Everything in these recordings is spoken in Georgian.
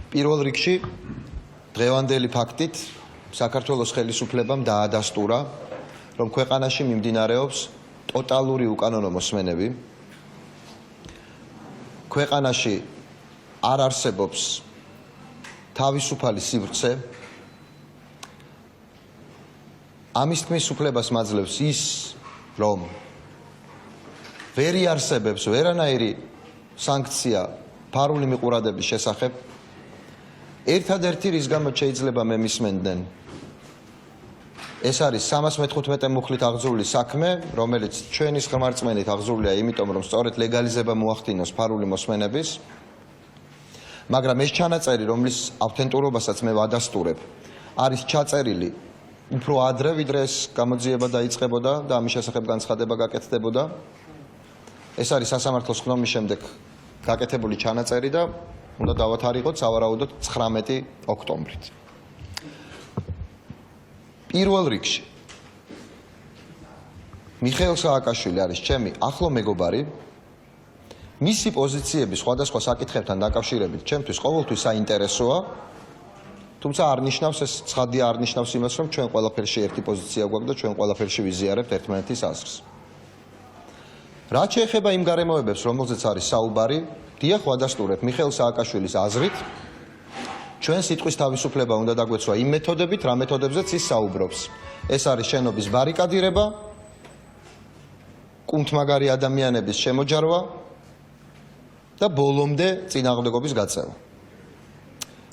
პირველ რიგში დღევანდელი ფაქტით საქართველოს ხელისუფლებამ დაადასტურა, რომ ქვეყანაში მიმდინარეობს ტოტალური უკანონო მოსმენები. ქვეყანაში არ არსებობს თავისუფალი სივრცე. ამის თქმის უფლებას მაძლევს ის, რომ ვერ იარსებებს ვერანაირი სანქცია ფარული მიყურადების შესახებ. ერთადერთი რის გამოც შეიძლება მე მისმენდნენ, ეს არის 315 მუხლით აღძრული საქმე, რომელიც ჩვენის ხმარწმენით აღძრულია, იმიტომ რომ სწორედ ლეგალიზება მოახდინოს ფარული მოსმენების. მაგრამ ეს ჩანაწერი, რომლის ავთენტურობასაც მე ვადასტურებ, არის ჩაწერილი უფრო ადრე, ვიდრე ეს გამოძიება დაიწყებოდა და ამის შესახებ განცხადება გაკეთდებოდა. ეს არის სასამართლოს ხდომის შემდეგ გაკეთებული ჩანაწერი და უნდა დავათარიღოთ სავარაუდოდ 19 ოქტომბრით. პირველ რიგში მიხეილ სააკაშვილი არის ჩემი ახლო მეგობარი. მისი პოზიციები სხვადასხვა საკითხებთან დაკავშირებით ჩემთვის ყოველთვის საინტერესოა. თუმცა არ ნიშნავს ეს ცხადია არ ნიშნავს იმას, რომ ჩვენ ყველაფერში ერთი პოზიცია გვაქვს და ჩვენ ყველაფერში ვიზიარებთ ერთმანეთის აზრს. რაც შეეხება იმ გარემოებებს, რომელზეც არის საუბარი, დიახ ვადასტურებ მიხეილ სააკაშვილის აზრით, ჩვენ სიტყვის თავისუფლება უნდა დაგვეცვა იმ მეთოდებით, რა მეთოდებზეც ის საუბრობს. ეს არის შენობის ბარიკადირება, კუნთმაგარი ადამიანების შემოჯარვა და ბოლომდე წინააღმდეგობის გაწევა.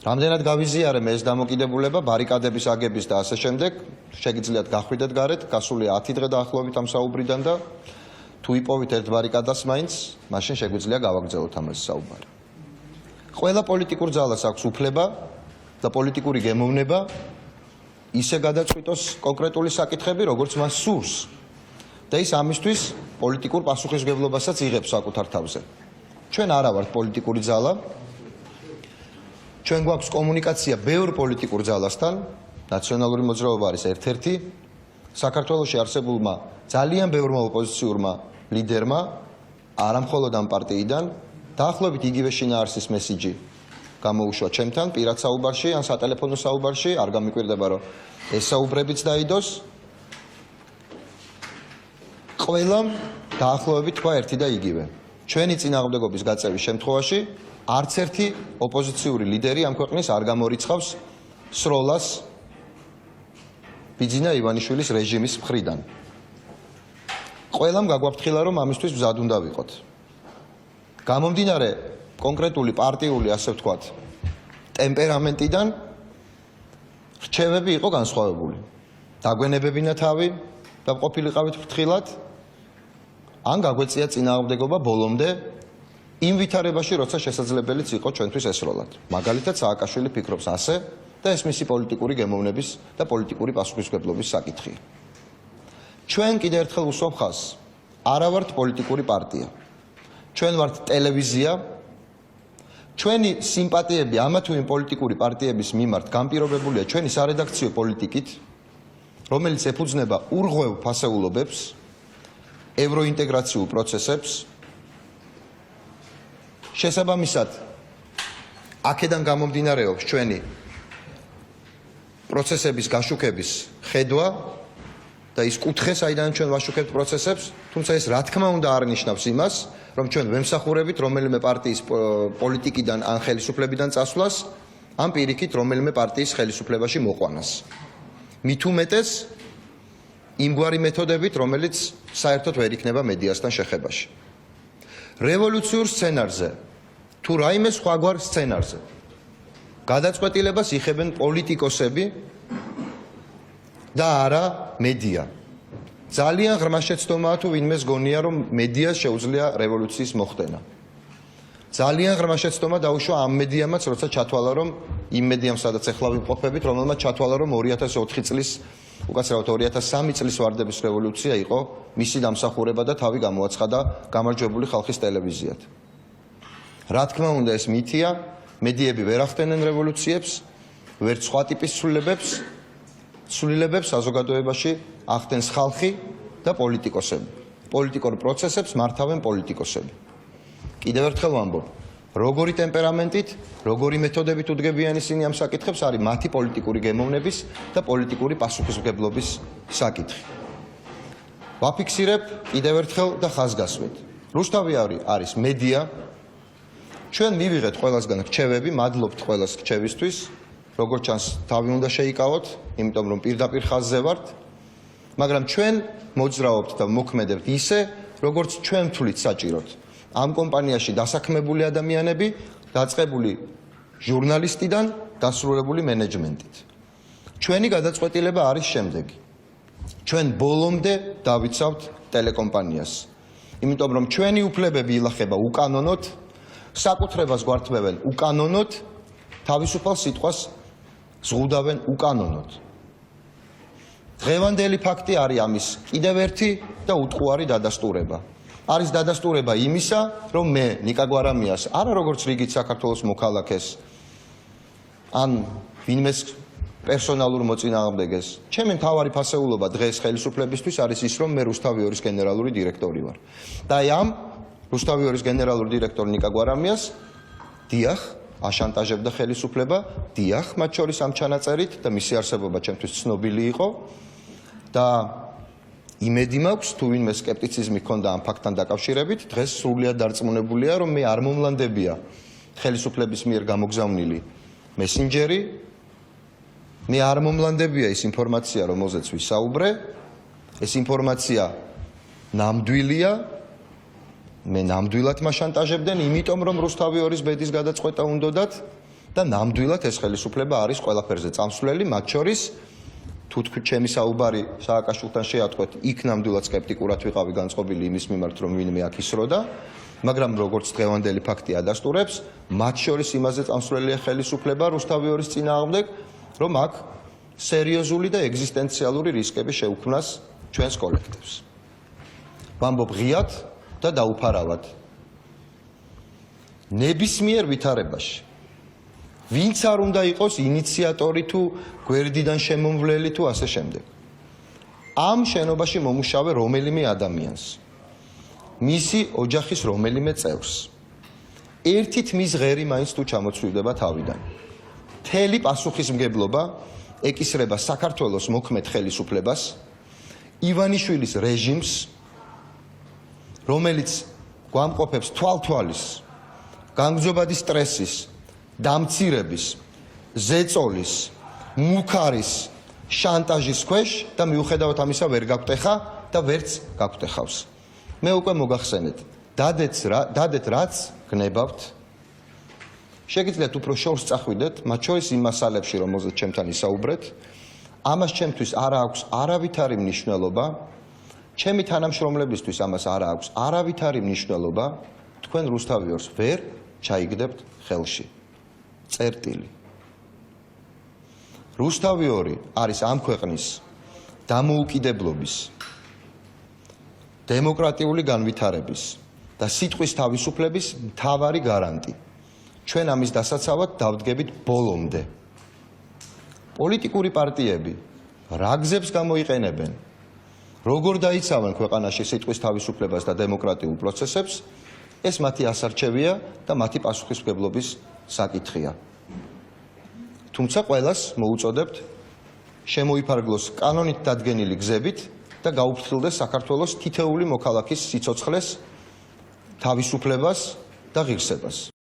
რამდენად გავიზიარე მე ეს დამოკიდებულება, ბარიკადების აგების და ასე შემდეგ, შეგიძლიათ გახვიდეთ გარეთ, გასულია 10 დღე დაახლოებით ამ საუბრიდან და თუ იპოვით ერთ ბარიკადას მაინც, მაშინ შეგვიძლია გავაგრძელოთ ამაზე საუბარი. ყველა პოლიტიკურ ძალას აქვს უფლება და პოლიტიკური გემოვნება ისე გადაწყვიტოს კონკრეტული საკითხები, როგორც მას სურს. და ის ამისთვის პოლიტიკურ პასუხისმგებლობასაც იღებს საკუთარ თავზე. ჩვენ არა ვართ პოლიტიკური ძალა. ჩვენ გვაქვს კომუნიკაცია ბევრ პოლიტიკურ ძალასთან, ნაციონალური მოძრაობა არის ერთ-ერთი, საქართველოში არსებულმა ძალიან ბევრმა ოპოზიციურმა ლიდერმა, არა მხოლოდ ამ პარტიიდან, დაახლოებით იგივე შინაარსის მესიჯი გამოუშვა ჩემთან პირად საუბარში ან სატელეფონო საუბარში, არ გამიკვირდება რომ ეს საუბრებიც დაიდოს. ყველამ დაახლოებით თქვა ერთი და იგივე. ჩვენი წინააღმდეგობის გაწევის შემთხვევაში არც ერთი ოპოზიციური ლიდერი ამ ქვეყნის არ გამორიცხავს სროლას ბიძინა ივანიშვილის რეჟიმის მხრიდან. ყველამ გაგვაფრთხილა, რომ ამისთვის მზად უნდა ვიყოთ. გამომდინარე კონკრეტული პარტიული, ასე ვთქვათ, ტემპერამენტიდან რჩევები იყო განსხვავებული. დაგვენებებინა თავი და ყოფილიყავით ფრთხილად, ან გაგვეწია წინააღმდეგობა ბოლომდე იმ ვითარებაში, როცა შესაძლებელიც იყო ჩვენთვის ესროლად. მაგალითად, სააკაშვილი ფიქრობს ასე და ეს მისი პოლიტიკური გემოვნების და პოლიტიკური პასუხისმგებლობის საკითხია. ჩვენ კიდევ ერთხელ ვუსვამ ხაზს, არა ვართ პოლიტიკური პარტია. ჩვენ ვართ ტელევიზია. ჩვენი სიმპათიები ამა თუ იმ პოლიტიკური პარტიების მიმართ განპირობებულია ჩვენი სარედაქციო პოლიტიკით, რომელიც ეფუძნება ურღვევ ფასეულობებს, ევროინტეგრაციულ პროცესებს. შესაბამისად, აქედან გამომდინარეობს ჩვენი პროცესების გაშუქების ხედვა და ის კუთხე, საიდან ჩვენ ვაშუქებთ პროცესებს, თუმცა ეს რა თქმა უნდა არ ნიშნავს იმას, რომ ჩვენ ვემსახურებით რომელიმე პარტიის პოლიტიკიდან ან ხელისუფლებიდან წასვლას, ან პირიქით რომელიმე პარტიის ხელისუფლებაში მოყვანას. მით უმეტეს იმგვარი მეთოდებით, რომელიც საერთოდ ვერ იქნება მედიასთან შეხებაში. რევოლუციურ სცენარზე თუ რაიმე სხვაგვარ სცენარზე გადაწყვეტილებას იღებენ პოლიტიკოსები და არა მედია. ძალიან ღრმა შეცდომაა თუ ვინმეს გონია, რომ მედიას შეუძლია რევოლუციის მოხდენა. ძალიან ღრმა შეცდომა დაუშვა ამ მედიამაც, როცა ჩათვალა, რომ იმ მედიამ, სადაც ახლა ვიმყოფებით, რომელმაც ჩათვალა, რომ 2004 წლის, უკაცრავად 2003 წლის ვარდების რევოლუცია იყო მისი დამსახურება და თავი გამოაცხადა გამარჯვებული ხალხის ტელევიზიად. რა თქმა უნდა, ეს მითია, მედიები ვერ ახდენენ რევოლუციებს, ვერც სხვა ტიპის ცვლილებებს საზოგადოებაში ახდენს ხალხი და პოლიტიკოსები. პოლიტიკურ პროცესებს მართავენ პოლიტიკოსები. კიდევ ერთხელ ვამბობ, როგორი ტემპერამენტით, როგორი მეთოდებით უდგებიან ისინი ამ საკითხებს, არის მათი პოლიტიკური გემოვნების და პოლიტიკური პასუხისმგებლობის საკითხი. ვაფიქსირებ კიდევ ერთხელ და ხაზგასმით. რუსთავი არის მედია. ჩვენ მივიღეთ ყველასგან რჩევები, მადლობთ ყველას რჩევისთვის. როგორც ჩანს, თავი უნდა შეიკავოთ, იმიტომ რომ პირდაპირ ხაზზე ვართ, მაგრამ ჩვენ მოძრაობთ და მოქმედებთ ისე, როგორც ჩვენ ვთვლით საჭიროდ. ამ კომპანიაში დასაქმებული ადამიანები, დაწყებული ჟურნალისტიდან დასრულებული მენეჯმენტით. ჩვენი გადაწყვეტილება არის შემდეგი. ჩვენ ბოლომდე დავიცავთ ტელეკომპანიას. იმიტომ რომ ჩვენი უფლებები ილახება უკანონოდ, საკუთრებას გვართმევენ უკანონოდ, თავისუფალ სიტყვას ზღუდავენ უკანონოდ. დღევანდელი ფაქტი არის ამის კიდევ ერთი და უტყუარი დადასტურება. არის დადასტურება იმისა, რომ მე ნიკა გვარამიას არა როგორც რიგით საქართველოს მოქალაქეს ან ვინმეს პერსონალურ მოწინააღმდეგეს, ჩემი მთავარი ფასეულობა დღეს ხელისუფლებისთვის არის ის, რომ მე რუსთავი 2-ის გენერალური დირექტორი ვარ. და აი ამ რუსთავი 2-ის გენერალური დირექტორი ნიკა გვარამიას დიახ აშანტაჟებდა ხელისუფლება, დიახ მათ შორის ამ ჩანაწერით და მისი არსებობა ჩემთვის ცნობილი იყო და იმედი მაქვს, თუ ვინმე სკეპტიციზმი ჰქონდა ამ ფაქტთან დაკავშირებით, დღეს სრულიად დარწმუნებულია, რომ მე არ მომლანდებია ხელისუფლების მიერ გამოგზავნილი მესენჯერი, მე არ მომლანდებია ის ინფორმაცია, რომელზეც ვისაუბრე, ეს ინფორმაცია ნამდვილია, მე ნამდვილად მაშანტაჟებდნენ, იმიტომ რომ რუსთავი 2-ის ბედის გადაწყვეტა უნდოდათ და ნამდვილად ეს ხელისუფლება არის ყველაფერზე წამსვლელი, მათ შორის თუ თქვით ჩემი საუბარი სააკაშვილთან შეატყვეთ, იქ ნამდვილად სკეპტიკურად ვიყავი განწყობილი იმის მიმართ, რომ ვინმე აქ ისროდა, მაგრამ როგორც დღევანდელი ფაქტი ადასტურებს, მათ შორის იმაზე წამსვლელია ხელისუფლება რუსთავი 2-ის წინააღმდეგ, რომ აქ სერიოზული და ეგზისტენციალური რისკები შეუქმნას ჩვენს კოლექტივს. ვამბობ ღიად და დაუფარავად. ნებისმიერ ვითარებაში ვინც არ უნდა იყოს ინიციატორი თუ გვერდიდან შემომვლელი თუ ასე შემდეგ. ამ შენობაში მომუშავე რომელიმე ადამიანს, მისი ოჯახის რომელიმე წევრს, ერთით მის ღერი მაინც თუ ჩამოცვივდება თავიდან. მთელი პასუხისმგებლობა ეკისრება საქართველოს მოქმედ ხელისუფლებას, ივანიშვილის რეჟიმს, რომელიც გვამყოფებს თვალთვალის, განგრძობადი სტრესის, დამცირების, ზეწოლის, მუქარის, შანტაჟის ქვეშ და მიუხედავად ამისა ვერ გაგვტეხა და ვერც გაგვტეხავს. მე უკვე მოგახსენეთ, დადეთ რაც გნებავთ. შეგიძლიათ უფრო შორს წახვიდეთ, მათ შორის იმ მასალებში, რომელზეც ჩემთან ისაუბრეთ. ამას ჩემთვის არ აქვს არავითარი მნიშვნელობა, ჩემი თანამშრომლებისთვის ამას არ აქვს არავითარი მნიშვნელობა, თქვენ რუსთავი 2-ს ვერ ჩაიგდებთ ხელში. წერტილი. რუსთავი 2 არის ამ ქვეყნის დამოუკიდებლობის, დემოკრატიული განვითარების და სიტყვის თავისუფლების მთავარი გარანტი. ჩვენ ამის დასაცავად დავდგებით ბოლომდე. პოლიტიკური პარტიები რა გზებს გამოიყენებენ, როგორ დაიცავენ ქვეყანაში სიტყვის თავისუფლებას და დემოკრატიულ პროცესებს, ეს მათი ასარჩევია და მათი პასუხისმგებლობის საკითხია. თუმცა ყველას მოუწოდებთ შემოიფარგლოს კანონით დადგენილი გზებით და გაუფრთხილდეს საქართველოს თითეული მოქალაქის სიცოცხლეს, თავისუფლებას და ღირსებას.